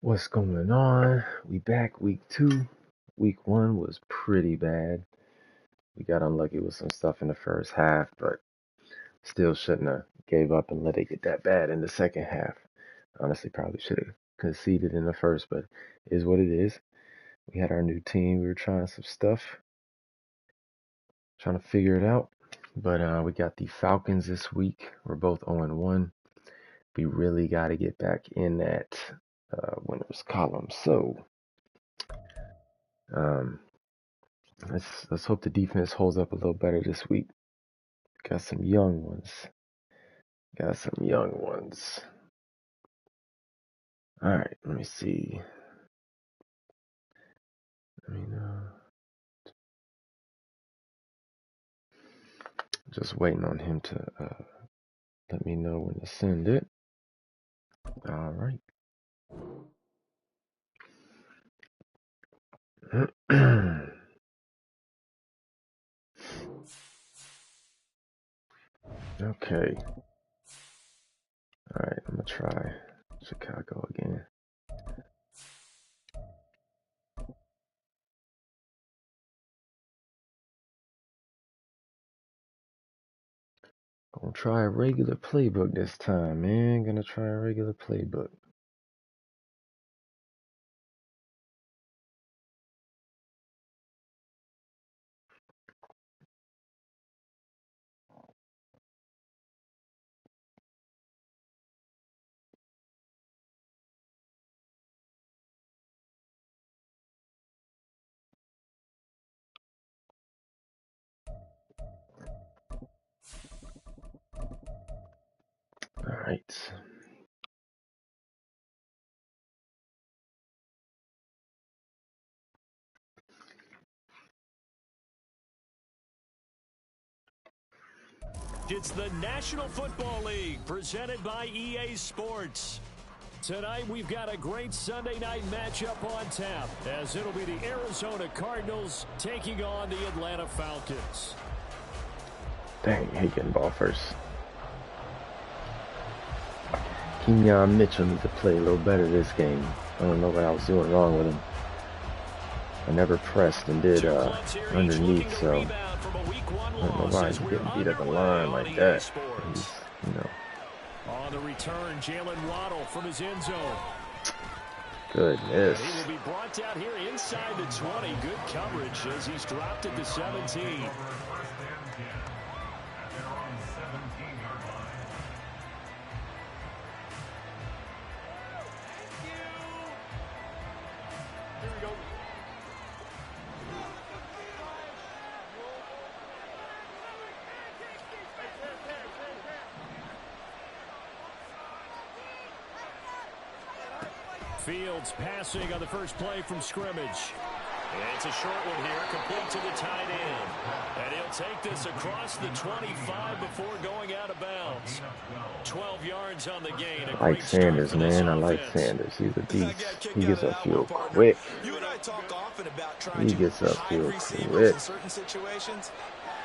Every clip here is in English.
What's going on? We back week 2. Week 1 was pretty bad. We got unlucky with some stuff in the first half, but still shouldn't have gave up and let it get that bad in the second half. Honestly, probably should have conceded in the first, but it is what it is. We had our new team. We were trying some stuff, trying to figure it out. But we got the Falcons this week. We're both 0-1. We really got to get back in that winners column. So, let's hope the defense holds up a little better this week. Got some young ones. All right, let me see. Just waiting on him to let me know when to send it. All right. Okay. All right, I'm gonna try Chicago again. Gonna try a regular playbook this time, man. Gonna try a regular playbook. All right. It's the National Football League presented by EA Sports. Tonight we've got a great Sunday night matchup on tap as it'll be the Arizona Cardinals taking on the Atlanta Falcons. Dang, I hate getting ball first. Kenyon Mitchell needs to play a little better this game. I don't know what I was doing wrong with him. I never pressed and did underneath, so I don't know why he's getting beat up the line like that. He's, On the return, Jalen Waddle from his end zone. Goodness. He will be brought down here inside the 20. Good coverage as he's dropped at the 17. Fields passing on the first play from scrimmage. And it's a short one here, complete to the tight end. And he'll take this across the 25 before going out of bounds. 12 yards on the gain. I like Sanders, man. I like Sanders. He's a beast. He gets upfield quick. He gets upfield quick.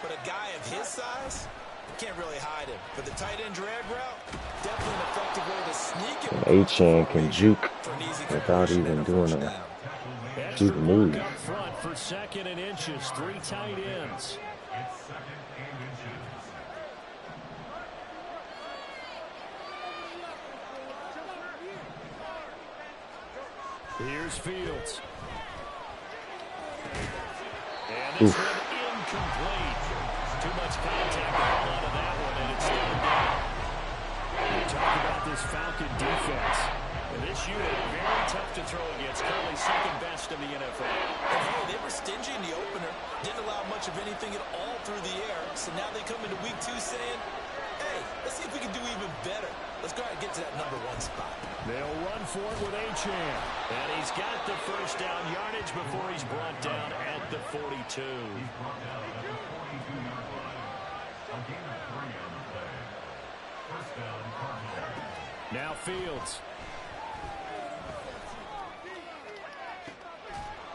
But a guy of his size, you can't really hide him. But the tight end drag route, definitely an effective way to sneak it. A-Chan can juke without even doing a juke move. Up front for 2nd and inches, 3 tight ends. Here's Fields. And this one incomplete. Too much contact to hold out of that one, and it's still down. We talk about this Falcon defense. And this unit, very tough to throw against. Currently 2nd best in the NFL. And hey, they were stingy in the opener. Didn't allow much of anything at all through the air. So now they come into week 2 saying, hey, let's see if we can do even better. Let's go ahead and get to that number 1 spot. They'll run for it with A-Chan. And he's got the first down yardage before he's brought down at the 42. Now Fields.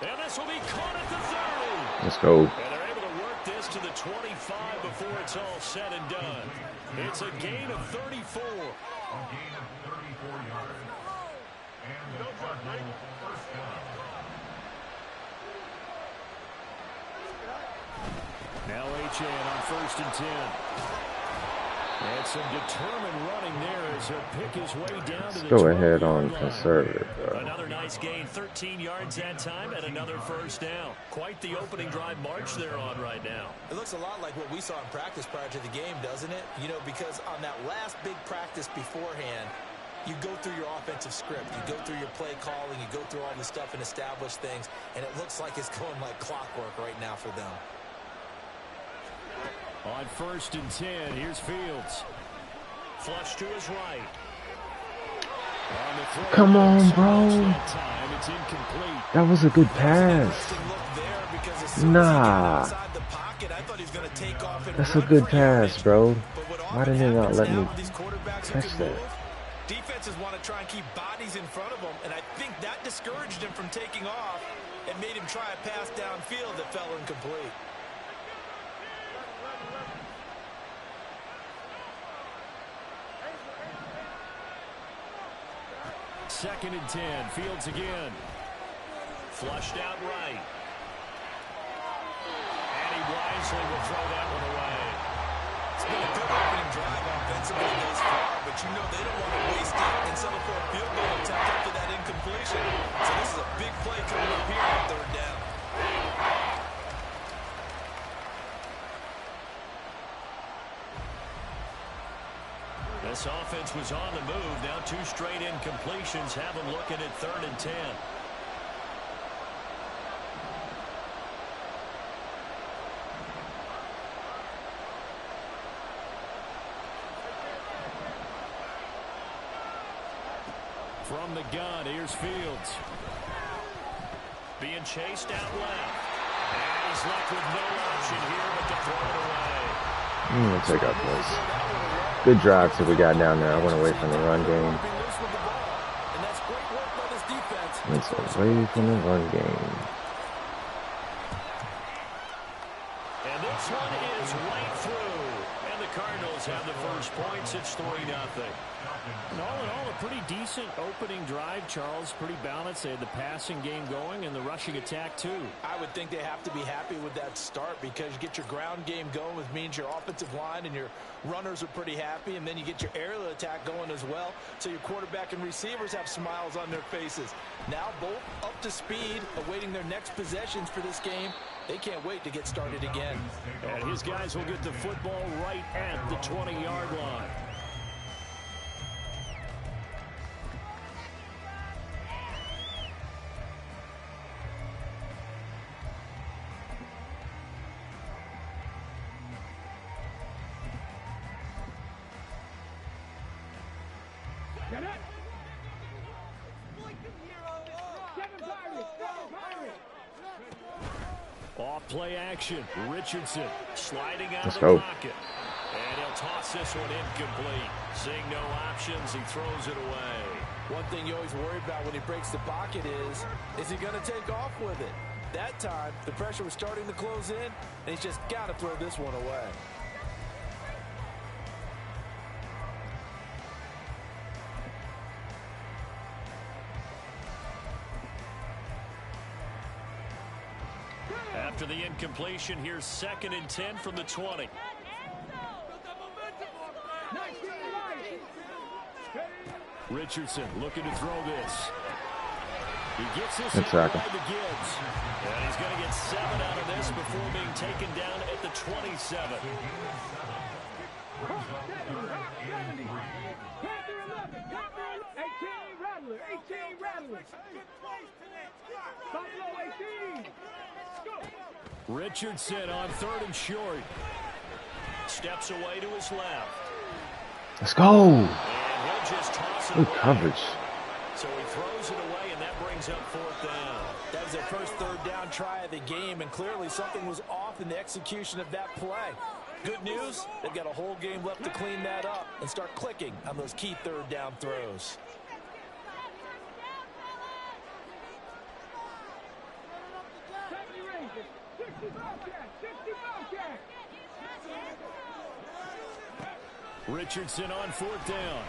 And this will be caught at the 30. Let's go. And they're able to work this to the 25 before it's all said and done. It's a gain of 34. chain on 1st and 10. And some determined running there as he'll pick his way down to the 12-yard line. Go ahead on conservative, bro. Another nice gain, 13 yards that time, and another first down. Quite the opening drive march they're on right now. It looks a lot like what we saw in practice prior to the game, doesn't it? You know, because on that last big practice beforehand, you go through your offensive script, you go through your play calling, you go through all the stuff and establish things, and it looks like it's going like clockwork right now for them. On 1st and 10, here's Fields. Flush to his right. Come on, bro. That was a good pass. Nah. That's a good pass, bro. Why didn't they not let me catch that? Defenses want to try and keep bodies in front of them, and I think that discouraged him from taking off and made him try a pass downfield that fell incomplete. Second and 10, Fields again. Flushed out right. And he wisely will throw that one away. It's been a good opening drive offensively thus far, but you know they don't want to waste it and settle for a field goal attempt after that incompletion. So this is a big play coming up here on 3rd down. This offense was on the move. Now 2 straight incompletions have them looking at 3rd and 10. From the gun, here's Fields. Being chased out left. And he's left with no option here but to throw it away. I'm going to take our place. Good drive till we got down there. I went away from the run game. Went away from the run game. And this one is right through. And the Cardinals have the first points. It's 3-0. And all in all, a pretty decent opening drive, Charles. Pretty balanced. They had the passing game going and the rushing attack, too. I would think they have to be happy with that start because you get your ground game going, which means your offensive line and your runners are pretty happy, and then you get your aerial attack going as well, so your quarterback and receivers have smiles on their faces. Now both up to speed, awaiting their next possessions for this game. They can't wait to get started again. And his guys will get the football right at the 20-yard line. Off play action. Richardson sliding out of the pocket. And he'll toss this one incomplete. Seeing no options, he throws it away. One thing you always worry about when he breaks the pocket is he going to take off with it? That time, the pressure was starting to close in, and he's just got to throw this one away. After the incompletion, here's 2nd and 10 from the 20. Richardson looking to throw this. He gets this inside the Gibbs. And he's going to get 7 out of this before being taken down at the 27. Richardson on 3rd and short. Steps away to his left. Let's go. And he'll just toss it Good away. coverage. So he throws it away, and that brings up 4th down. That was their first 3rd down try of the game, and clearly something was off in the execution of that play. Good news, they've got a whole game left to clean that up and start clicking on those key 3rd down throws. Richardson on 4th down.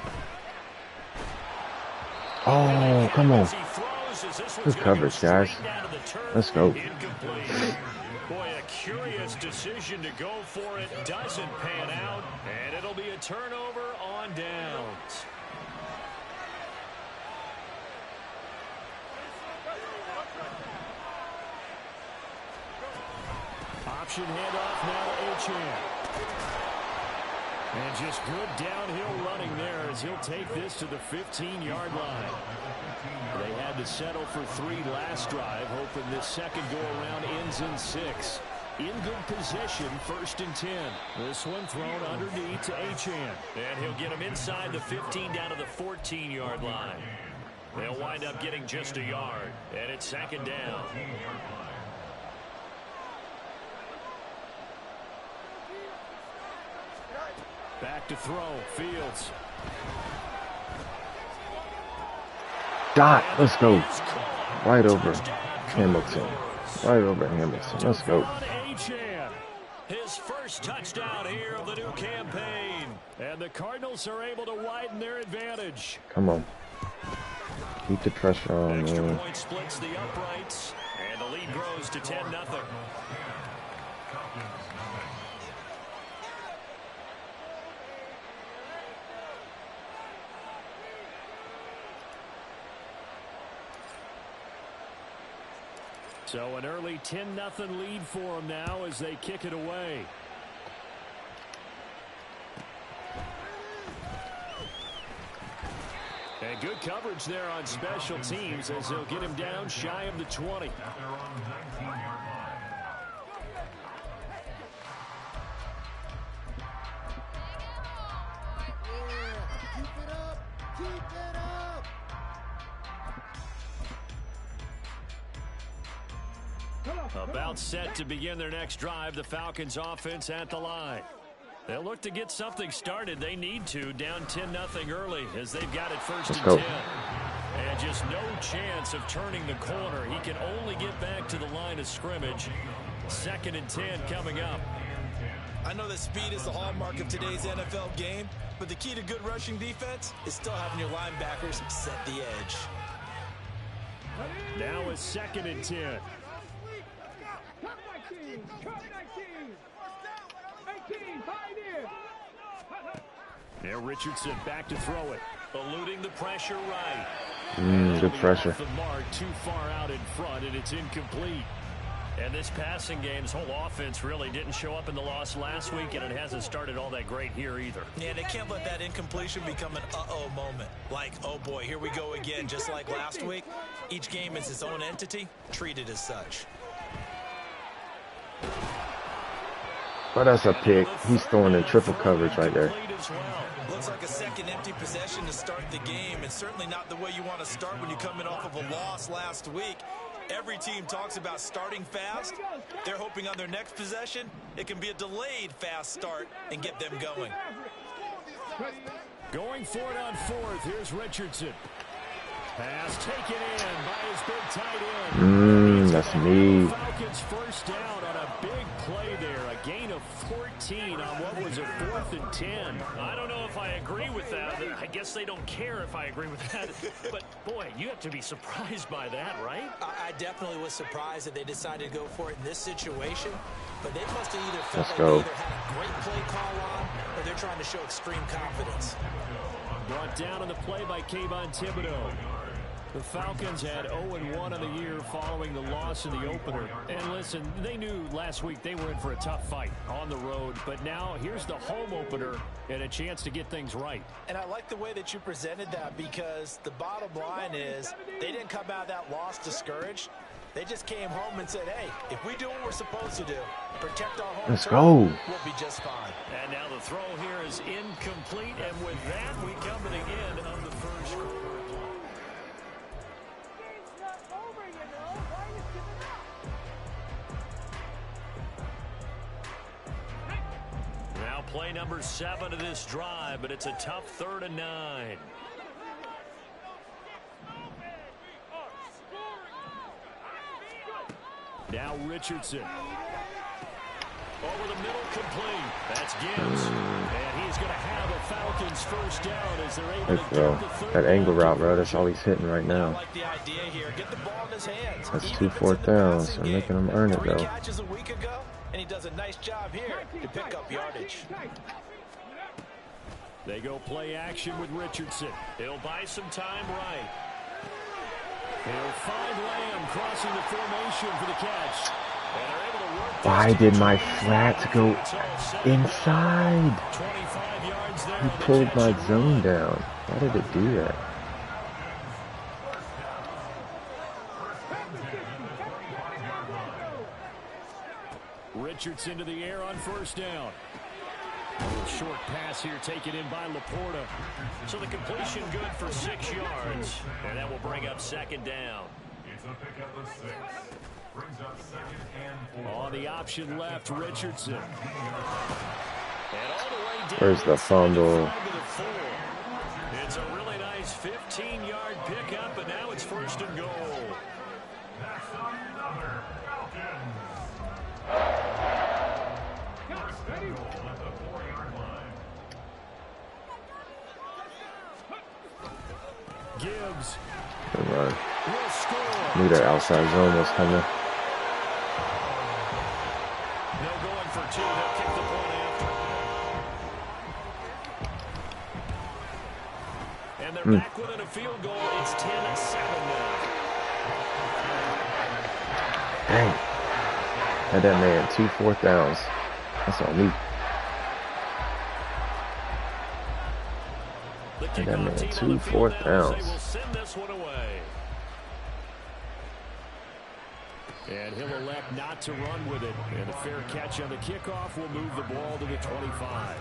Oh, come on. He throws realizes this one's Good going to go coverage, guys. straight down to the turf. Let's go. Incomplete. Boy, a curious decision to go for it. Doesn't pan out, and it'll be a turnover on downs. Option handoff now to Achane. And just good downhill running there as he'll take this to the 15-yard line. They had to settle for 3 last drive, hoping this second go-around ends in 6. In good position, 1st and 10. This one thrown underneath to Achane. And he'll get him inside the 15 down to the 14-yard line. They'll wind up getting just a yard. And it's 2nd down. Back to throw. Fields. Dot. Let's go. Right over Hamilton. Right over Hamilton. Let's go. His first touchdown here of the new campaign. And the Cardinals are able to widen their advantage. Come on. Keep the pressure on, Extra man. point splits the uprights. And the lead grows to 10-0. So an early 10-0 lead for them now as they kick it away. And good coverage there on special teams as they'll get him down shy of the 20. About set to begin their next drive, the Falcons offense at the line. They'll look to get something started. They need to, down 10-0 early as they've got it 1st and 10. And just no chance of turning the corner. He can only get back to the line of scrimmage. 2nd and 10 coming up. I know that speed is the hallmark of today's NFL game, but the key to good rushing defense is still having your linebackers set the edge. Now it's 2nd and 10. Now Richardson back to throw it. Eluding the pressure right. Good pressure. The mark too far out in front, and it's incomplete. And this passing game's whole offense really didn't show up in the loss last week, and it hasn't started all that great here either. Yeah, they can't let that incompletion become an uh-oh moment. Like, oh boy, here we go again, just like last week. Each game is its own entity, treated as such. But that's a pick. He's throwing in triple coverage right there. Looks like a second empty possession to start the game, and certainly not the way you want to start when you're coming off of a loss last week. Every team talks about starting fast. They're hoping on their next possession, it can be a delayed fast start and get them going. Going for it on 4th. Here's Richardson. Pass taken in by his big tight end. That's me. Falcons first down on a big play there. A gain of 14 on what was a 4th and 10. I don't know if I agree with that. I guess they don't care if I agree with that. But, boy, you have to be surprised by that, right? I definitely was surprised that they decided to go for it in this situation. But they must have either felt Let's like go. they either had a great play call on or they're trying to show extreme confidence. Brought down on the play by Kayvon Thibodeau. The Falcons had 0-1 on the year following the loss in the opener. And listen, they knew last week they were in for a tough fight on the road. But now here's the home opener and a chance to get things right. And I like the way that you presented that, because the bottom line is they didn't come out of that loss discouraged. They just came home and said, hey, if we do what we're supposed to do, protect our home Let's turf, go. we'll be just fine. And now the throw here is incomplete. And with that, we come to the end of the first quarter. Now play number 7 of this drive, but it's a tough 3rd and 9. Now Richardson. Over the middle, complete. That's Gibbs. And he's going to have a Falcons first down as they're able to get the third. That angle route, bro, that's all he's hitting right now. I like the idea here. Get the ball in his hands. That's 2 4th downs. I'm making him earn it, though. 3 catches a week ago, and he does a nice job here to pick up yardage. They go play action with Richardson. He'll buy some time right. He'll find Lamb crossing the formation for the catch. And they're able to work. Why did my flat go inside? 25 yards there. He pulled my zone down. Why did it do that? Richardson to the air on first down. A little short pass here taken in by Laporta. So the completion good for 6 yards. And that will bring up second down. It's a pickup of 6. Brings up 2nd and 4. On the option left, Richardson. And all the way down. Where's the fumble? It's a really nice 15-yard pickup, and now it's 1st and goal. That's another Falcons. First and goal at the 4-yard line. Gibbs. Good run. Will score. Knew that outside zone was coming. They're going for 2. They'll kick the point after. And they're back within a field goal. It's 10-7 now. Dang. Had that man 2 4th downs. That's on me. Had that man 2 4th downs. Will send this one away. And he'll elect not to run with it. And a fair catch on the kickoff will move the ball to the 25.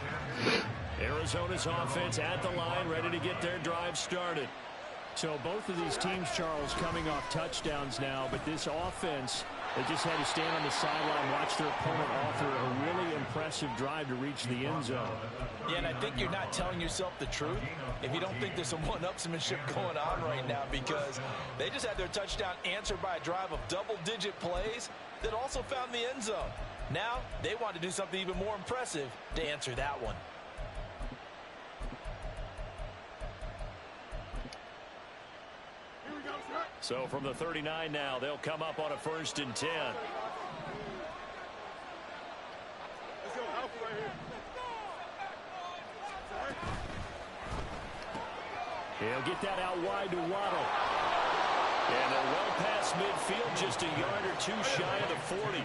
Arizona's offense at the line, ready to get their drive started. So both of these teams, Charles, coming off touchdowns now, but this offense, they just had to stand on the sideline, watch their opponent author a really impressive drive to reach the end zone. Yeah, and I think you're not telling yourself the truth if you don't think there's some one-upsmanship going on right now, because they just had their touchdown answered by a drive of double-digit plays that also found the end zone. Now they want to do something even more impressive to answer that one. So from the 39 now, they'll come up on a 1st and 10. He'll get that out wide to Waddle. And they're well past midfield, just a yard or 2 shy of the 40.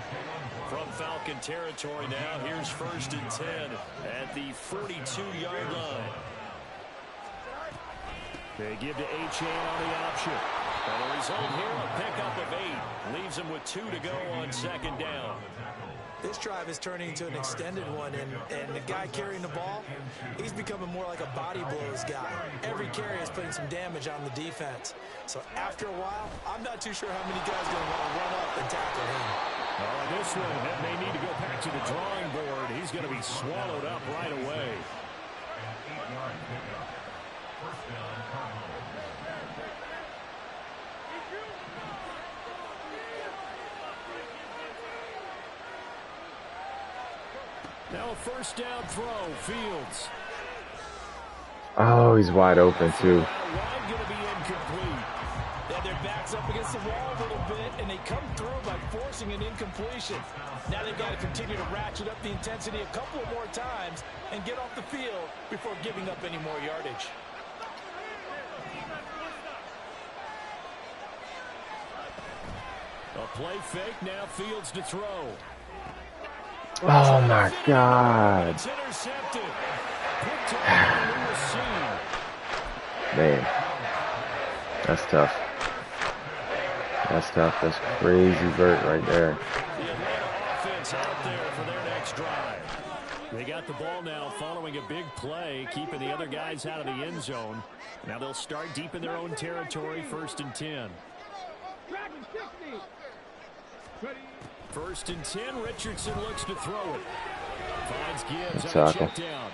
From Falcon territory now, here's 1st and 10 at the 42-yard line. They give to H.A. on the option. And the result here, a pickup of 8. Leaves them with 2 to go on 2nd down. This drive is turning into an extended one, and the guy carrying the ball, he's becoming more like a body blows guy. Every carry is putting some damage on the defense. So after a while, I'm not too sure how many guys are going to want to run up and tackle him. On this one, that may need to go back to the drawing board. He's going to be swallowed up right away. An 8-yard pickup. First down, Cardinals. Now a 1st down throw, Fields. Oh, he's wide open, too. Wide going to be incomplete. They had their backs up against the wall a little bit, and they come through by forcing an incompletion. Now they've got to continue to ratchet up the intensity a couple of more times and get off the field before giving up any more yardage. A play fake, now Fields to throw. Oh, my God. It's intercepted. Picked up by Lewis. Man. That's tough. That's tough. That's crazy vert right there. The Atlanta offense out there for their next drive. They got the ball now following a big play, keeping the other guys out of the end zone. Now they'll start deep in their own territory, 1st and 10. 1st and 10, Richardson looks to throw it. Finds Gibbs on a check down.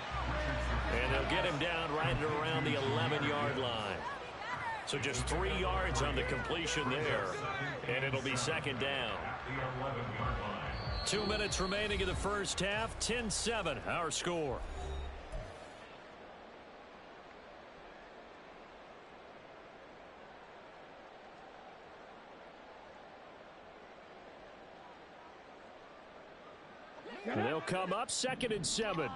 And they'll get him down right at around the 11-yard line. So just 3 yards on the completion there. And it'll be 2nd down. The 11-yard line. 2 minutes remaining in the first half. 10-7, our score. And they'll come up 2nd and 7.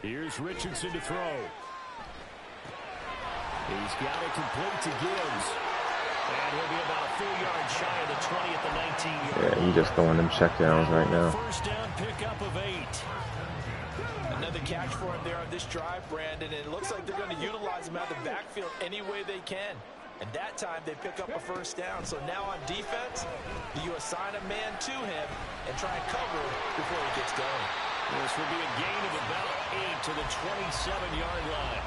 Here's Richardson to throw. He's got it complete to Gibbs. And he'll be about a full yard shy of the 20 at the 19-yard. Yeah, you just throwing them checkdowns right now. First down pickup of 8. Another catch for him there on this drive, Brandon. And it looks like they're going to utilize him out of the backfield any way they can. And that time they pick up a first down. So now on defense, you assign a man to him and try and cover before he gets going. This will be a gain of about 8 to the 27-yard line.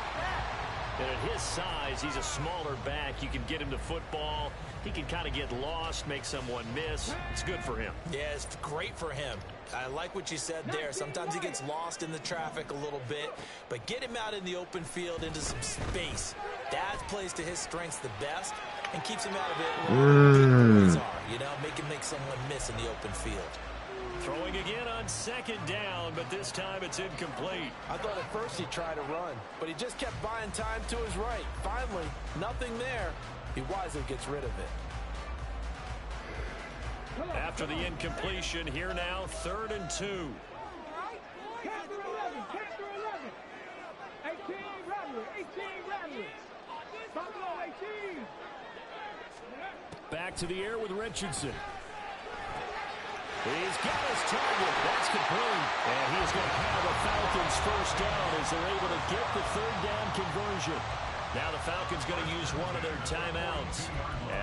And at his size, he's a smaller back. You can get him to football. He can kind of get lost, make someone miss. It's good for him. Yeah, it's great for him. I like what you said there. Sometimes he gets lost in the traffic a little bit, but get him out in the open field into some space. That plays to his strengths the best and keeps him out of it where the are, you know, make someone miss in the open field. Throwing again on 2nd down, but this time it's incomplete. I thought at first he tried to run, but he just kept buying time to his right. Finally, nothing there. He wisely gets rid of it. After the incompletion, here now, 3rd and 2. Back to the air with Richardson. He's got his target. That's complete. And he's going to have the Falcons first down as they're able to get the 3rd down conversion. Now the Falcons going to use one of their timeouts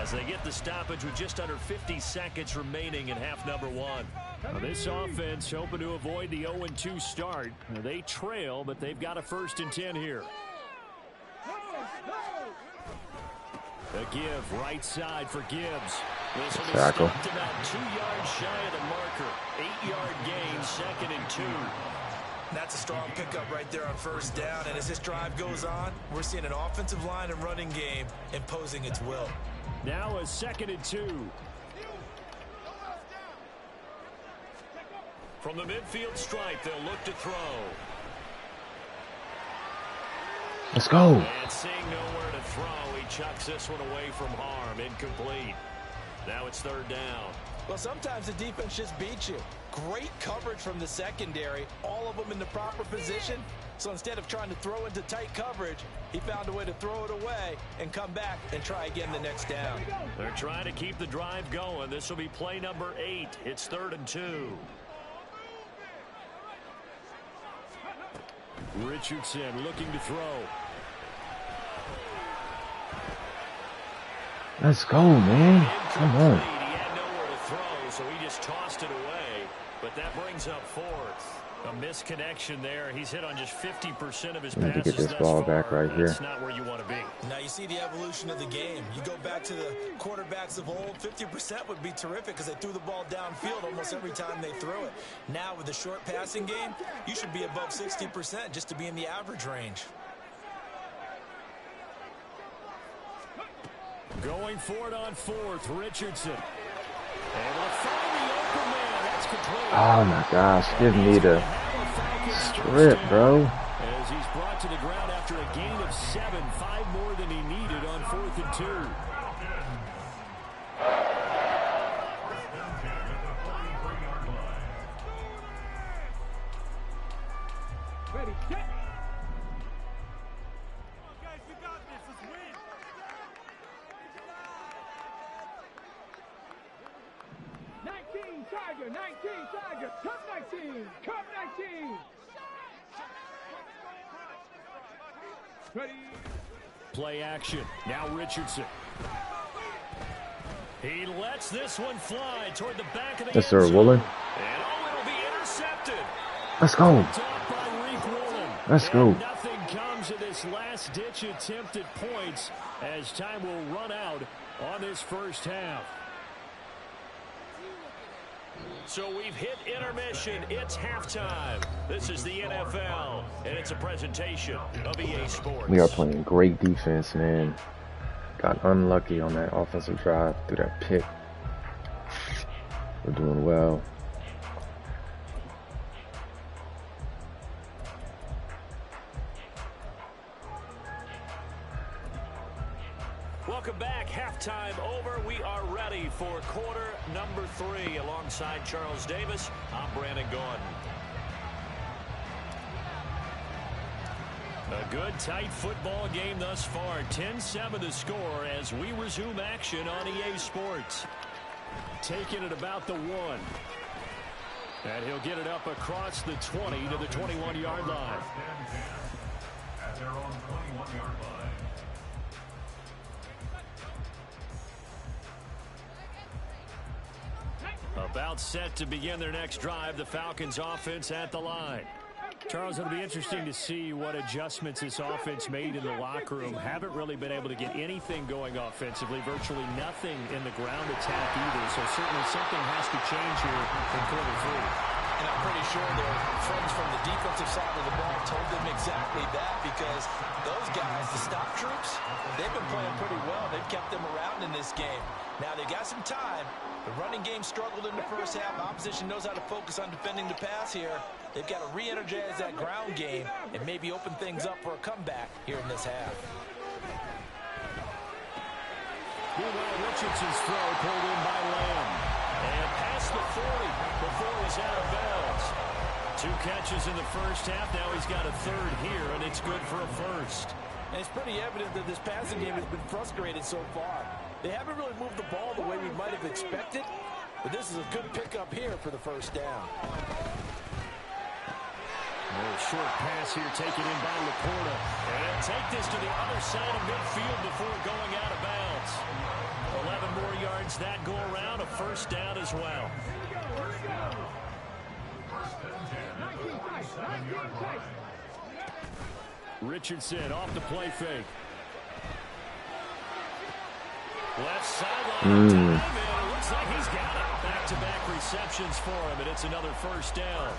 as they get the stoppage with just under 50 seconds remaining in half number 1. Now this offense hoping to avoid the 0-2 start. They trail, but they've got a 1st and 10 here. A give right side for Gibbs. This will be stopped about 2 yards shy of the marker. 8-yard gain, 2nd and 2. That's a strong pickup right there on 1st down. And as this drive goes on, we're seeing an offensive line and running game imposing its will. Now a 2nd and 2. From the midfield stripe, they'll look to throw. Let's go. And seeing nowhere to throw, he chucks this one away from harm. Incomplete. Now it's 3rd down. Well, sometimes the defense just beats you. Great coverage from the secondary, all of them in the proper position. So instead of trying to throw into tight coverage, he found a way to throw it away and come back and try again the next down. They're trying to keep the drive going. This will be play number 8. It's 3rd and 2. Richardson looking to throw. Let's go, man. Come on. He had nowhere to throw, so he just tossed it away. But that brings up 4th. A misconnection there. He's hit on just 50% of his passes. Need to get this ball back right here. That's not where you want to be. Now you see the evolution of the game. You go back to the quarterbacks of old, 50% would be terrific because they threw the ball downfield almost every time they threw it. Now with the short passing game, you should be above 60% just to be in the average range. Going for it on 4th, Richardson. Able to find the open man. That's complete. Oh my gosh, give me the strip, bro. As he's brought to the ground after a gain of 7, 5 more than he needed on 4th and 2. Ready, set. 19 Tiger, 19 Tiger, Cup 19, Cup 19. Ready. Play action. Now Richardson. He lets this one fly toward the back of the Yes, sir, end zone. Woolen. And it'll be intercepted. Let's go. Top by Reek Woolen. Let's And go. nothing comes of this last-ditch attempt at points as time will run out on this first half. So we've hit intermission. It's halftime. This is the NFL, and it's a presentation of EA Sports. We are playing great defense, man. Got unlucky on that offensive drive through that pick. We're doing well. Welcome back. Halftime over. We are ready for quarter number 3. Alongside Charles Davis, I'm Brandon Gordon. A good, tight football game thus far. 10-7 the score as we resume action on EA Sports. Taking it about the 1. And he'll get it up across the 20 to the 21-yard line. At their own 21-yard line. About set to begin their next drive. The Falcons offense at the line. Charles, it'll be interesting to see what adjustments this offense made in the locker room. Haven't really been able to get anything going offensively. Virtually nothing in the ground attack either. So certainly something has to change here in quarter 3. And I'm pretty sure their friends from the defensive side of the ball told them exactly that, because those guys, the stop troops, they've been playing pretty well. They've kept them around in this game. Now they've got some time. The running game struggled in the first half. Opposition knows how to focus on defending the pass here. They've got to re-energize that ground game and maybe open things up for a comeback here in this half. Meanwhile, Richardson's throw pulled in by Lamb. And past the 40 before he's out of bounds. 2 catches in the first half. Now he's got a 3rd here, and it's good for a 1st. And it's pretty evident that this passing game has been frustrated so far. They haven't really moved the ball the way we might have expected, but this is a good pickup here for the 1st down. A short pass here taken in by Laporta. And take this to the other side of midfield before going out of bounds. 11 more yards that go around, a 1st down as well. Richardson off the play fake. Left sideline. And it looks like he's got it. Back-to-back receptions for him, and it's another 1st down.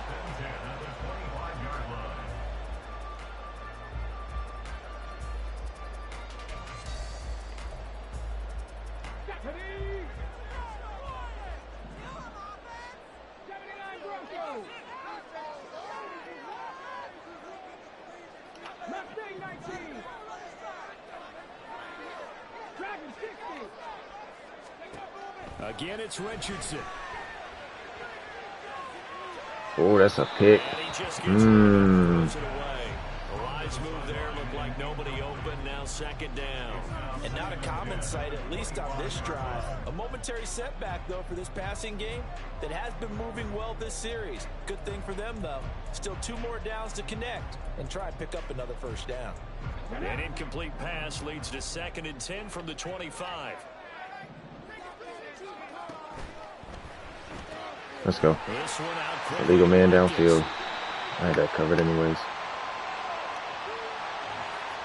Again, it's Richardson. Oh, that's a pick. Throws it away. A wise move there. Looked like nobody open. Now 2nd down. And not a common sight, at least on this drive. A momentary setback, though, for this passing game that has been moving well this series. Good thing for them, though. Still 2 more downs to connect and try and pick up another 1st down. An incomplete pass leads to 2nd and 10 from the 25. Let's go. Illegal man downfield. I had that covered anyways.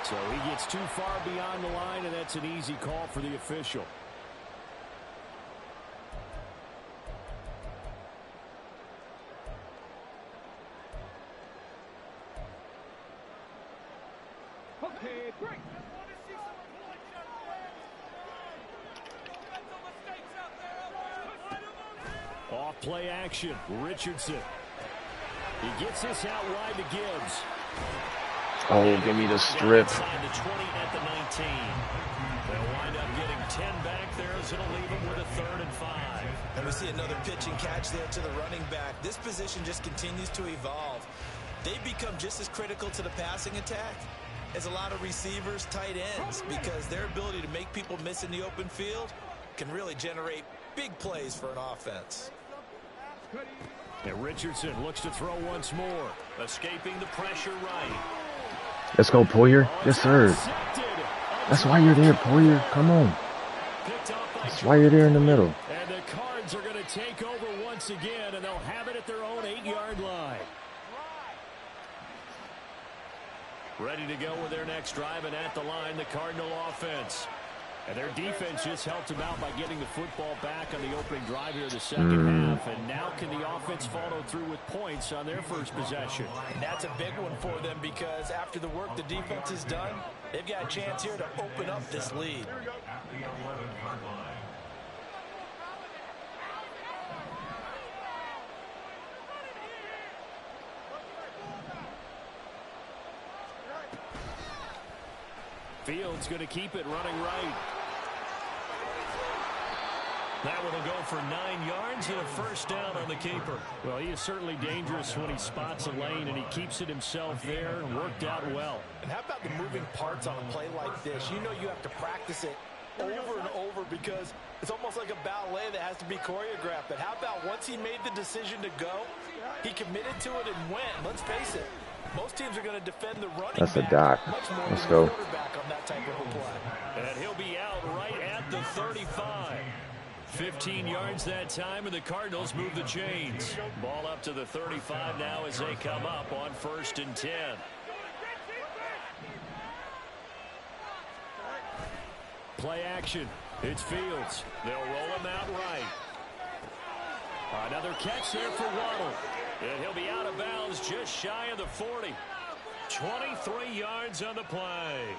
So he gets too far beyond the line, and that's an easy call for the official. Okay, break. Off play action, Richardson. He gets this out wide to Gibbs. Oh, give me the strip. Inside the 20 at the 19. They'll wind up getting 10 back there, as it'll leave them with a 3rd and 5. And we see another pitch and catch there to the running back. This position just continues to evolve. They become just as critical to the passing attack as a lot of receivers, tight ends, because their ability to make people miss in the open field can really generate big plays for an offense. And Richardson looks to throw once more, escaping the pressure right. Let's go, Poyer. Yes, sir. That's why you're there, Poyer. Come on. That's why you're there in the middle. And the Cards are going to take over once again, and they'll have it at their own 8-yard line. Ready to go with their next drive, and at the line, the Cardinal offense. And their defense just helped them out by getting the football back on the opening drive here in the second half. And now can the offense follow through with points on their first possession? And that's a big one for them because after the work the defense has done, they've got a chance here to open up this lead. At the 11-yard line. Fields going to keep it running right. That one will go for 9 yards and a first down on the keeper. Well, he is certainly dangerous when he spots a lane, and he keeps it himself there and worked out well. And how about the moving parts on a play like this? You know you have to practice it over and over because it's almost like a ballet that has to be choreographed. But how about once he made the decision to go, he committed to it and went. Let's face it, most teams are going to defend the running That's a back dot. much more Let's than go. the quarterback on that type of a play. And he'll be out right at the 35. 15 yards that time, and the Cardinals move the chains. Ball up to the 35 now as they come up on 1st and 10. Play action. It's Fields. They'll roll him out right. Another catch there for Waddle. And he'll be out of bounds just shy of the 40. 23 yards on the play.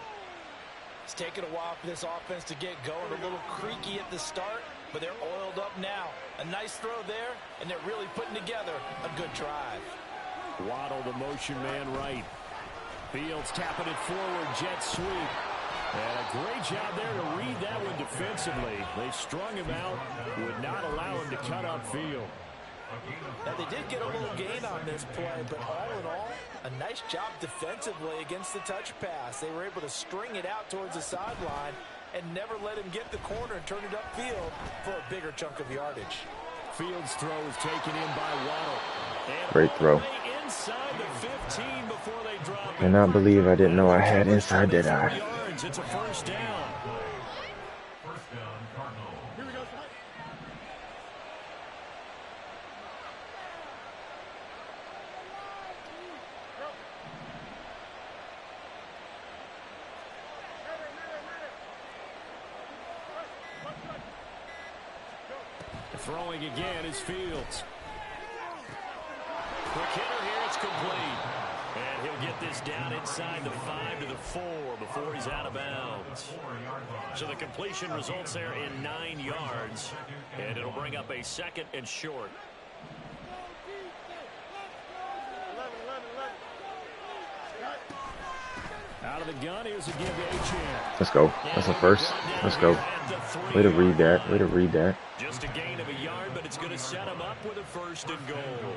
It's taken a while for this offense to get going. A little creaky at the start, but they're oiled up now. A nice throw there, and they're really putting together a good drive. Waddle, the motion man right. Fields tapping it forward, jet sweep. And a great job there to read that one defensively. They strung him out, would not allow him to cut upfield. Now, they did get a little gain on this play, but all in all, a nice job defensively against the touch pass. They were able to string it out towards the sideline and never let him get the corner and turn it upfield for a bigger chunk of yardage. Fields' throw is taken in by Waddle. And Great throw. Inside the 15 before they drop it. Cannot believe I didn't know I had inside, did I? Yards. It's a first down. First down, Cardinals. Here we go. Throwing again is Fields. Quick hitter here, it's complete. And he'll get this down inside the 5 to the 4 before he's out of bounds. So the completion results there in 9 yards. And it'll bring up a 2nd and short. Out of the gun, here's a give A chance. Let's go. That's a first. Let's go. Way to read that. Way to read that. Just a gain of a yard, but it's going to set him up with a 1st and goal.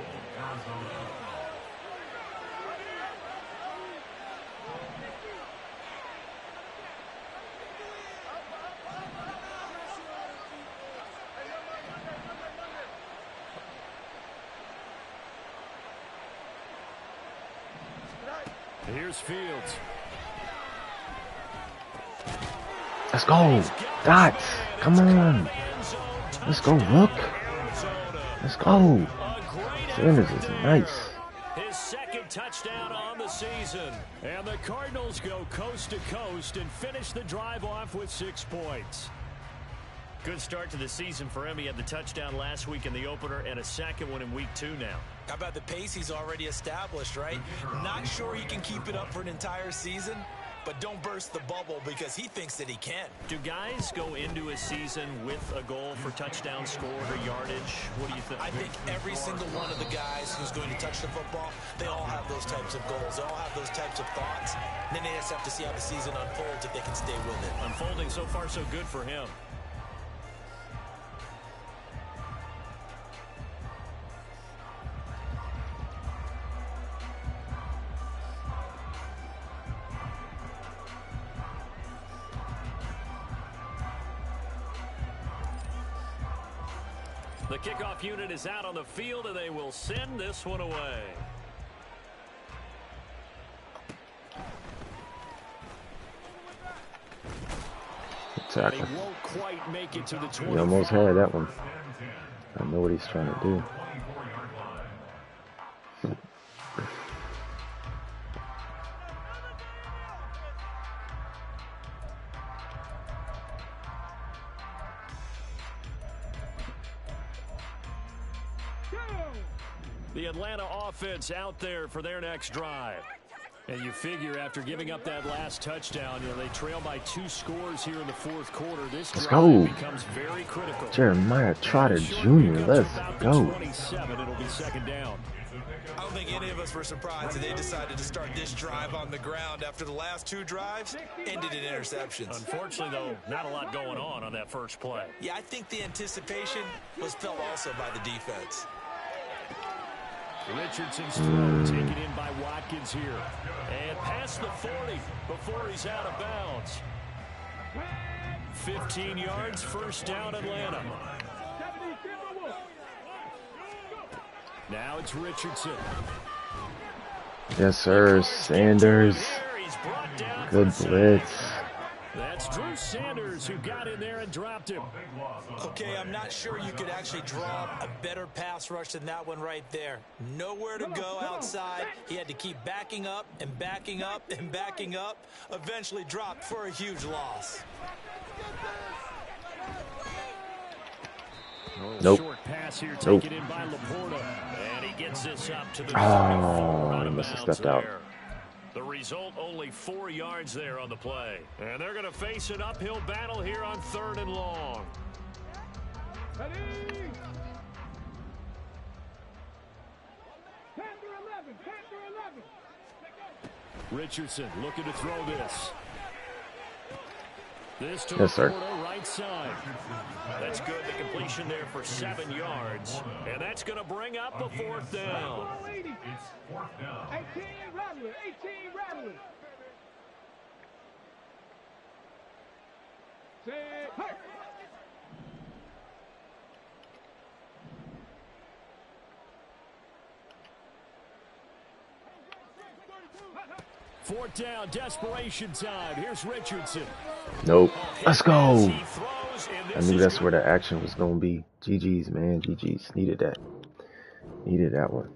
Here's Fields. Let's go. Dots. Come on. Let's go, Rook. Let's go. Sanders is nice. His 2nd touchdown on the season. And the Cardinals go coast to coast and finish the drive off with 6 points. Good start to the season for him. He had the touchdown last week in the opener and a 2nd one in week 2 now. How about the pace he's already established, right? Not sure he can keep it up for an entire season, but don't burst the bubble because he thinks that he can. Do guys go into a season with a goal for touchdown scored or yardage? What do you think? I think every single one of the guys who's going to touch the football, they all have those types of goals. They all have those types of thoughts. And then they just have to see how the season unfolds if they can stay with it. Unfolding so far so good for him. The kickoff unit is out on the field, and they will send this one away. Tackle. He won't quite make it to the 20. He almost had that one. I know what he's trying to do. The Atlanta offense out there for their next drive. And you figure after giving up that last touchdown, they trail by 2 scores here in the fourth quarter. This drive becomes very critical. Jeremiah Trotter Jr., let's go. 27, it'll be second down. I don't think any of us were surprised that they decided to start this drive on the ground after the last 2 drives ended in interceptions. Unfortunately, though, not a lot going on that first play. Yeah, I think the anticipation was felt also by the defense. Richardson's throw taken in by Watkins here. And past the 40 before he's out of bounds. 15 yards, first down Atlanta. Now it's Richardson. Yes, sir. Sanders. Good blitz. That's Drew Sanders who got in there and dropped him. Okay, I'm not sure you could actually draw a better pass rush than that one right there. Nowhere to go outside. He had to keep backing up and backing up and backing up. Eventually dropped for a huge loss. Nope. Short pass here taken in by Laporta. And he gets this up to the 34 Oh, he must have stepped out. The result, only 4 yards there on the play. And they're going to face an uphill battle here on 3rd and long. Ready? 10 11, 10 11. Richardson looking to throw this. This to Yes, sir. Laporta, right side. That's good. The completion there for 7 yards. And that's going to bring up a 4th down. 18 Rattler, 18 Rattler. Say, hey. Fourth down, desperation time. Here's Richardson. Nope. Let's go. He throws, and I this knew is that's where the action was going to be. GG's, man. GG's. Needed that. Needed that one.